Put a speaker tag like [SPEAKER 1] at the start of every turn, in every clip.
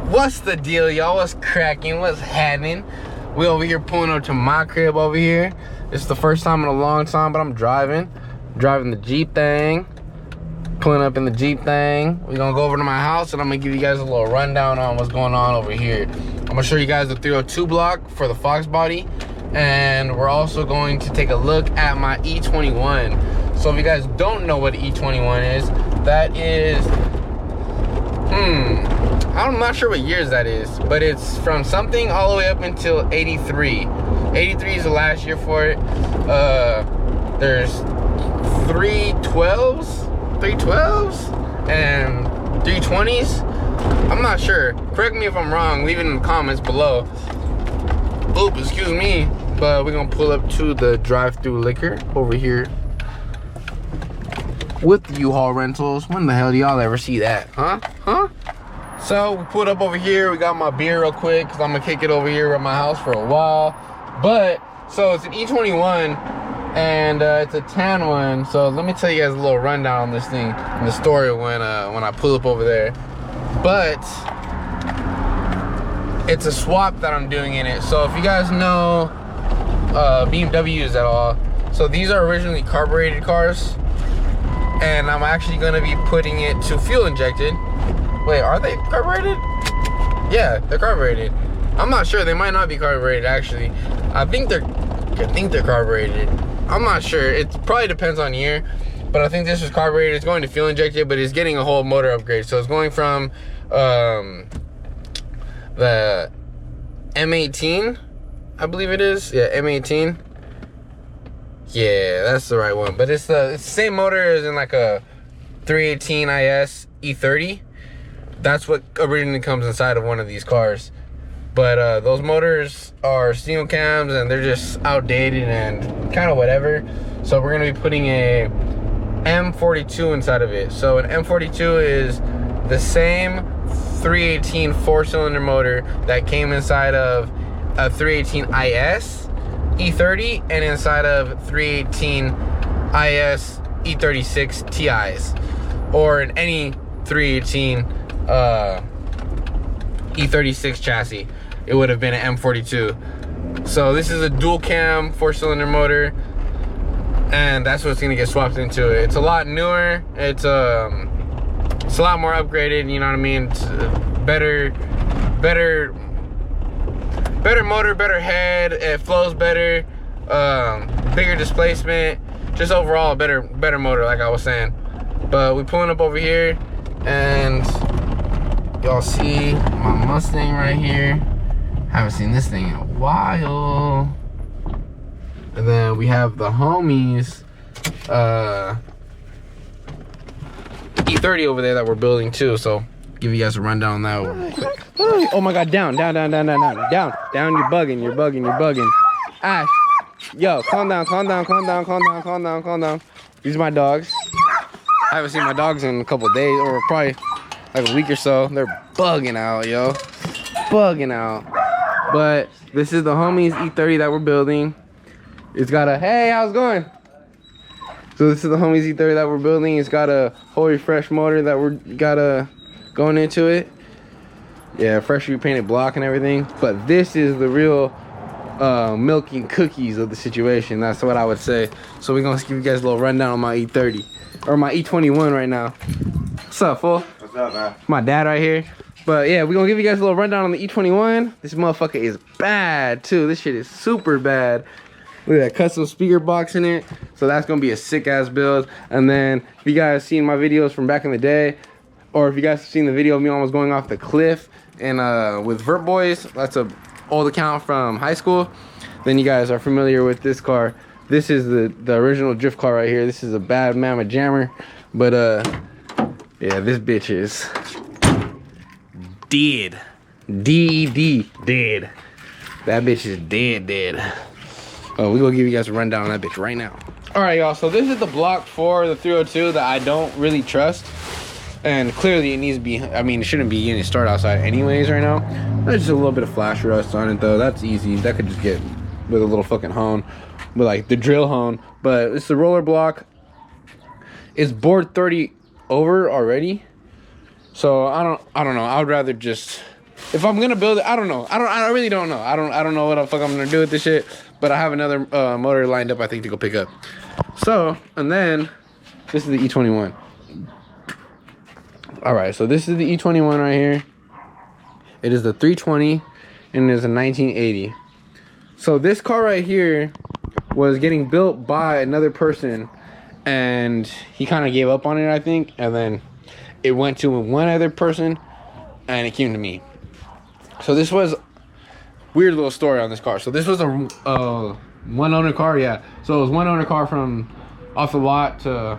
[SPEAKER 1] What's the deal, y'all? What's cracking? What's happening? We over here pulling up to my crib over here. It's the first time in a long time, but I'm driving the Jeep thing. Pulling up in the Jeep thing. We're gonna go over to my house and I'm gonna give you guys a little rundown on what's going on over here. I'm gonna show you guys the 302 block for the FoxBody, and we're also going to take a look at my E21. So if you guys don't know what E21 is, that is, I'm not sure what years that is, but it's from something all the way up until 83. 83 is the last year for it. There's 312s and 320s. I'm not sure. Correct me if I'm wrong. Leave it in the comments below. Oop, excuse me. But we're gonna pull up to the drive-through liquor over here with the U-Haul rentals. When the hell do y'all ever see that? Huh? So we pulled up over here. We got my beer real quick because I'm gonna kick it over here at my house for a while. But so it's an E21 and it's a tan one. So let me tell you guys a little rundown on this thing and the story when I pull up over there. But it's a swap that I'm doing in it. So if you guys know BMWs at all, so these are originally carbureted cars, and I'm actually gonna be putting it to fuel injected. Wait, are they carbureted? Yeah, they're carbureted. I'm not sure. They might not be carbureted actually. I think they're carbureted. I'm not sure. It probably depends on year, but I think this is carbureted. It's going to fuel injected, but it's getting a whole motor upgrade. So it's going from the M18, I believe it is. Yeah, M18. Yeah, that's the right one. But it's the same motor as in like a 318 IS E30. That's what originally comes inside of one of these cars. But those motors are single cams and they're just outdated and kind of whatever. So we're gonna be putting a M42 inside of it. So an M42 is the same 318 4-cylinder motor that came inside of a 318 IS E30 and inside of 318 IS E36 TIs, or in any 318 E36 chassis, it would have been an M42. So this is a dual cam 4-cylinder motor, and that's what's gonna get swapped into it. It's a lot newer. It's a lot more upgraded. You know what I mean? It's better motor, better head. It flows better. Bigger displacement. Just overall a better motor, like I was saying. But we pulling up over here, and y'all see my Mustang right here. Haven't seen this thing in a while. And then we have the homies E30 over there that we're building too. So give you guys a rundown on that real quick. Oh my god, down. You're bugging. Ash, yo, calm down. These are my dogs. I haven't seen my dogs in a couple days, or probably like a week or so. They're bugging out, yo. But this is the homies E30 that we're building. It's got a, hey, how's it going? So this is the homies E30 that we're building. It's got a whole refresh motor that we're going into it. Yeah, freshly painted block and everything. But this is the real milk and cookies of the situation. That's what I would say. So we're gonna give you guys a little rundown on my E30, or my E21 right now. What's up, fool?
[SPEAKER 2] What's up, man?
[SPEAKER 1] My dad right here. But yeah, we're gonna give you guys a little rundown on the E21. This motherfucker is bad too. This shit is super bad. Look at that custom speaker box in it. So that's gonna be a sick ass build. And then if you guys seen my videos from back in the day, or if you guys have seen the video of me almost going off the cliff and with Vert Boys, that's a old account from high school, then you guys are familiar with this car. This is the original drift car right here. This is a bad mamma jammer. But yeah, this bitch is dead. D-E-D, dead. That bitch is dead. Oh, we're gonna give you guys a rundown on that bitch right now. All right, y'all, so this is the block for the 302 that I don't really trust. And clearly it needs to be, I mean, it shouldn't be getting started outside anyways right now. There's just a little bit of flash rust on it though. That's easy. That could just get with a little fucking hone, with like the drill hone. But it's the roller block. It's board 30 over already. So I don't know. I would rather just if I'm gonna build it, I don't know. I really don't know. I don't know what the fuck I'm gonna do with this shit. But I have another motor lined up, I think, to go pick up. So, and then this is the E21. All right, so this is the E21 right here. It is the 320, and it is a 1980. So this car right here was getting built by another person, and he kind of gave up on it, I think, and then it went to one other person, and it came to me. So this was weird little story on this car. So this was a one owner car, yeah. So it was one owner car from off the lot to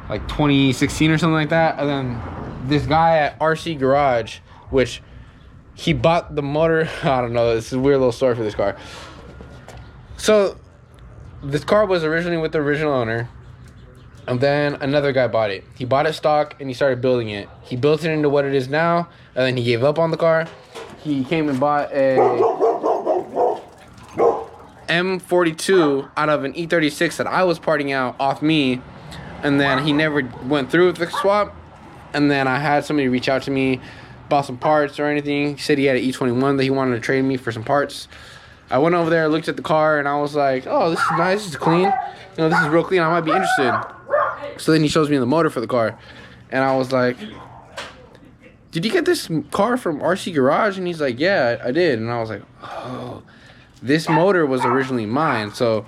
[SPEAKER 1] like 2016 or something like that, and then this guy at RC Garage, which he bought the motor. I don't know. This is a weird little story for this car. So this car was originally with the original owner, and then another guy bought it. He bought it stock and he started building it. He built it into what it is now, and then he gave up on the car. He came and bought a M42 out of an E36 that I was parting out off me, and then he never went through with the swap. And then I had somebody reach out to me, bought some parts or anything. He said he had an E21 that he wanted to trade me for some parts. I went over there, looked at the car, and I was like, oh, this is nice, this is clean. You know, this is real clean, I might be interested. So then he shows me the motor for the car, and I was like, did you get this car from RC Garage? And he's like, yeah, I did. And I was like, oh, this motor was originally mine. So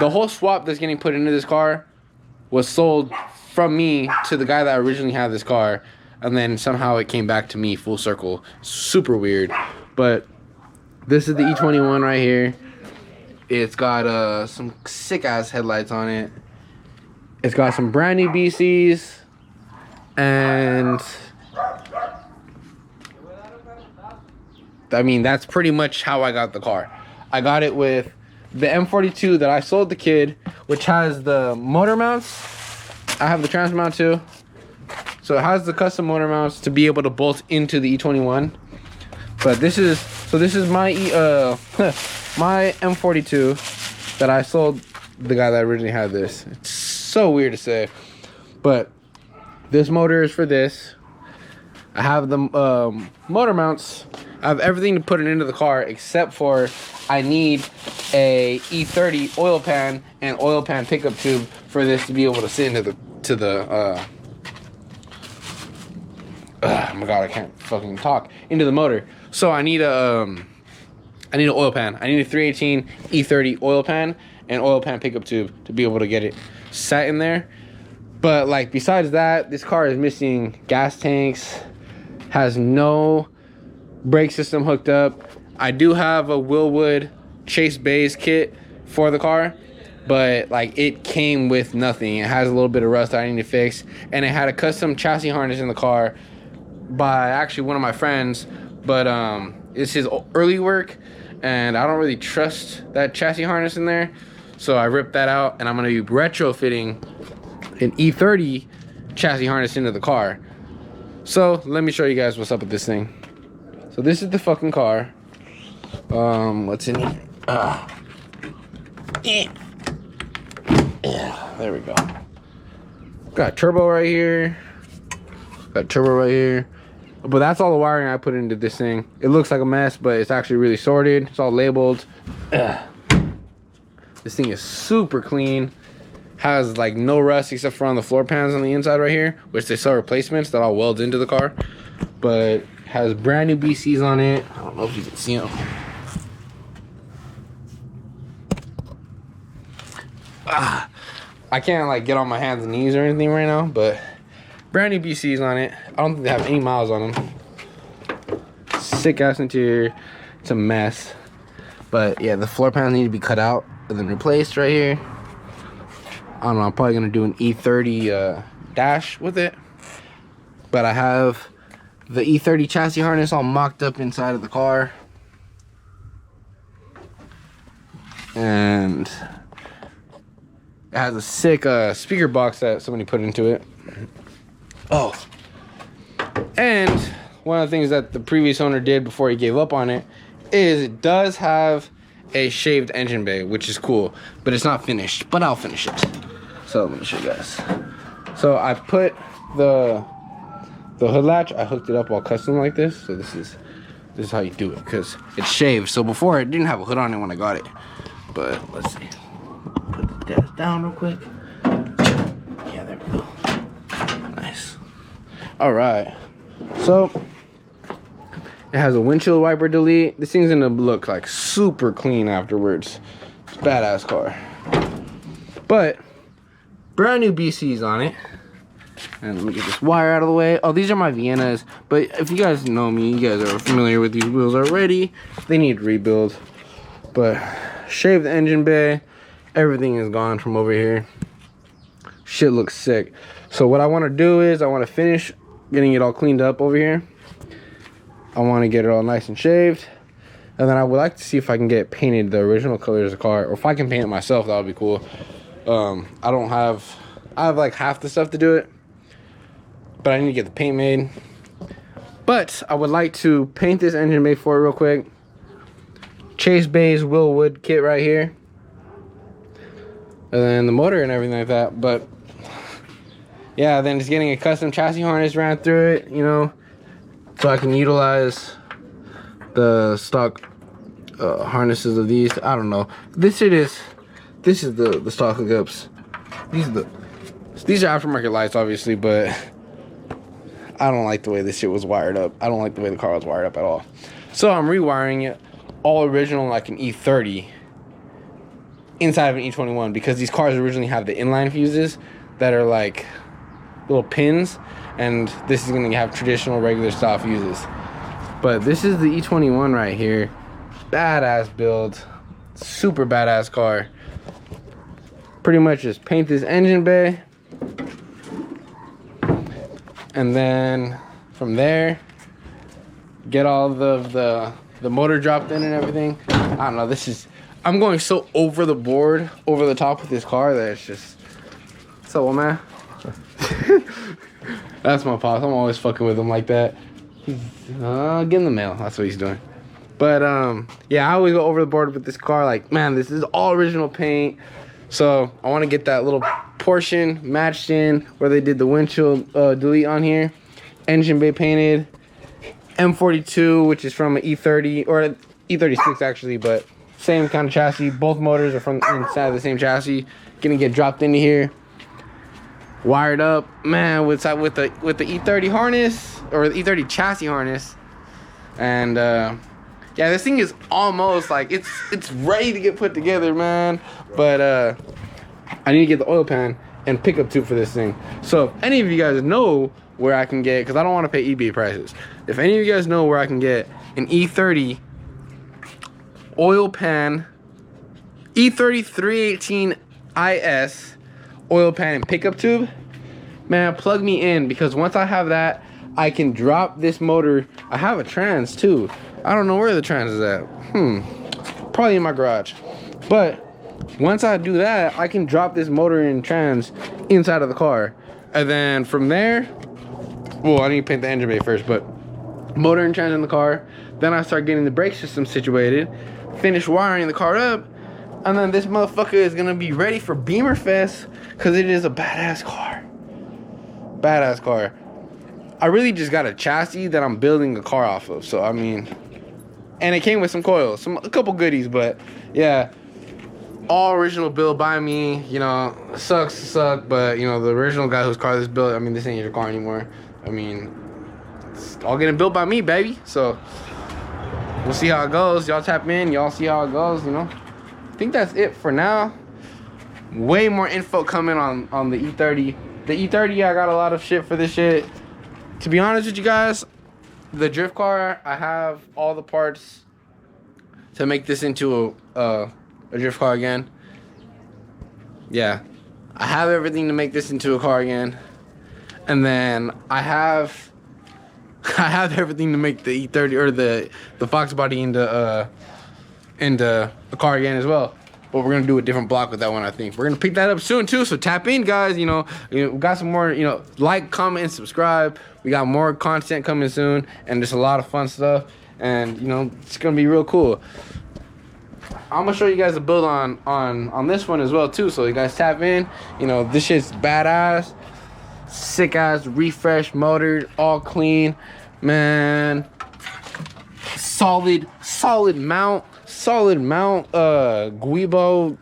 [SPEAKER 1] the whole swap that's getting put into this car was sold from me to the guy that originally had this car, and then somehow it came back to me full circle. Super weird. But this is the E21 right here. It's got some sick ass headlights on it. It's got some brand new BCs, and I mean, that's pretty much how I got the car. I got it with the M42 that I sold the kid, which has the motor mounts. I have the trans mount too. So it has the custom motor mounts to be able to bolt into the E21. But this is my my M42 that I sold the guy that originally had this. It's so weird to say, but this motor is for this. I have the motor mounts. I have everything to put it into the car, except for I need a E30 oil pan and oil pan pickup tube for this to be able to sit into the oh my god, I can't fucking talk, into the motor. So I need an oil pan. I need a 318 E30 oil pan and oil pan pickup tube to be able to get it sat in there. But like, besides that, this car is missing gas tanks, has no brake system hooked up. I do have a Willwood Chase Bays kit for the car, but like, it came with nothing. It has a little bit of rust I need to fix, and it had a custom chassis harness in the car by actually one of my friends, but it's his early work, and I don't really trust that chassis harness in there, so I ripped that out, and I'm gonna be retrofitting an E30 chassis harness into the car. So let me show you guys what's up with this thing. So this is the fucking car. What's in here? Yeah, there we go. Got turbo right here. Got turbo right here. But that's all the wiring I put into this thing. It looks like a mess, but it's actually really sorted. It's all labeled. This thing is super clean. Has like no rust except for on the floor pans on the inside right here, which they sell replacements that all welds into the car. But has brand new BCs on it. I don't know if you can see them. I can't like get on my hands and knees or anything right now, but brand new BCs on it. I don't think they have any miles on them. Sick ass interior. It's a mess. But yeah, the floor pans need to be cut out and then replaced right here. I don't know, I'm probably gonna do an E30 dash with it. But I have the E30 chassis harness all mocked up inside of the car. And it has a sick speaker box that somebody put into it. Oh. And one of the things that the previous owner did before he gave up on it is it does have a shaved engine bay, which is cool, but it's not finished, but I'll finish it. So let me show you guys. So I put the The hood latch, I hooked it up all custom like this. So this is how you do it, because it's shaved. So before it didn't have a hood on it when I got it. But let's see. Put the gas down real quick. Yeah, there we go. Nice. All right. So it has a windshield wiper delete. This thing's gonna look like super clean afterwards. It's a badass car. But brand new BCs on it. And let me get this wire out of the way. Oh, these are my Viennas. But if you guys know me, you guys are familiar with these wheels already. They need rebuild. But shave the engine bay. Everything is gone from over here. Shit looks sick. So what I want to do is I want to finish getting it all cleaned up over here. I want to get it all nice and shaved. And then I would like to see if I can get it painted the original colors of the car. Or if I can paint it myself, that would be cool. I have like half the stuff to do it. But I need to get the paint made. But I would like to paint this engine bay for it real quick. Chase Bay's Willwood kit right here. And then the motor and everything like that. But yeah, then just getting a custom chassis harness ran through it, you know, so I can utilize the stock harnesses of these. I don't know. This is the stock hookups. These are aftermarket lights, obviously, but I don't like the way this shit was wired up. I don't like the way the car was wired up at all. So I'm rewiring it all original like an E30 inside of an E21, because these cars originally have the inline fuses that are like little pins, and this is gonna have traditional regular style fuses. But this is the E21 right here. Badass build, super badass car. Pretty much just paint this engine bay, and then from there get all the motor dropped in and everything. I don't know, I'm going so over the top with this car that it's just, so man. That's my pops. I'm always fucking with him like that. He's getting the mail. That's what he's doing. But yeah, I always go over the board with this car. Like, man, this is all original paint. So I want to get that little portion matched in where they did the windshield delete on here. Engine bay painted. M42, which is from an E30 or an E36 actually, but same kind of chassis. Both motors are from inside of the same chassis. Gonna get dropped into here. Wired up, man, with the E30 harness or the E30 chassis harness. And yeah, this thing is almost like it's ready to get put together, man. But I need to get the oil pan and pickup tube for this thing. So if any of you guys know where I can get, because I don't want to pay eBay prices, if any of you guys know where I can get an E30 oil pan, E30 318 IS oil pan and pickup tube, man, plug me in, because once I have that, I can drop this motor. I have a trans too. I don't know where the trans is at. Probably in my garage. But once I do that, I can drop this motor and trans inside of the car. And then from there, well, I need to paint the engine bay first, but motor and trans in the car. Then I start getting the brake system situated, finish wiring the car up, and then this motherfucker is gonna be ready for Beamer Fest, because it is a badass car. Badass car. I really just got a chassis that I'm building the car off of. So I mean, and it came with some coils, a couple goodies, but yeah, all original build by me. You know, sucks to suck, but you know, the original guy whose car this built, I mean, this ain't your car anymore. I mean, it's all getting built by me, baby. So we'll see how it goes. Y'all tap in, y'all see how it goes, you know. I think that's it for now. Way more info coming on the E30. The E30, I got a lot of shit for this shit. To be honest with you guys, the drift car, I have all the parts to make this into a drift car again. Yeah, I have everything to make this into a car again. And then I have everything to make the E30 or the FoxBody into a car again as well. But we're gonna do a different block with that one, I think. We're gonna pick that up soon too, so tap in, guys. You know, we got some more, you know, like, comment, and subscribe. We got more content coming soon, and just a lot of fun stuff. And you know, it's gonna be real cool. I'm gonna show you guys a build on this one as well too, so you guys tap in. You know, this shit's badass. sick ass refresh motor, all clean, man. Solid mount, Guibo,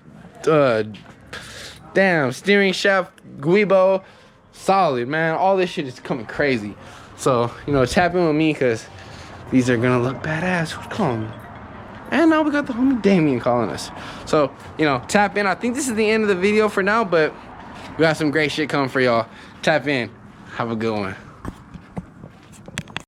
[SPEAKER 1] damn, steering shaft, Guibo, solid, man. All this shit is coming crazy. So, you know, tap in with me, because these are gonna look badass. Who's calling me? And now we got the homie Damien calling us. So, you know, tap in. I think this is the end of the video for now, but we got some great shit coming for y'all. Tap in. Have a good one.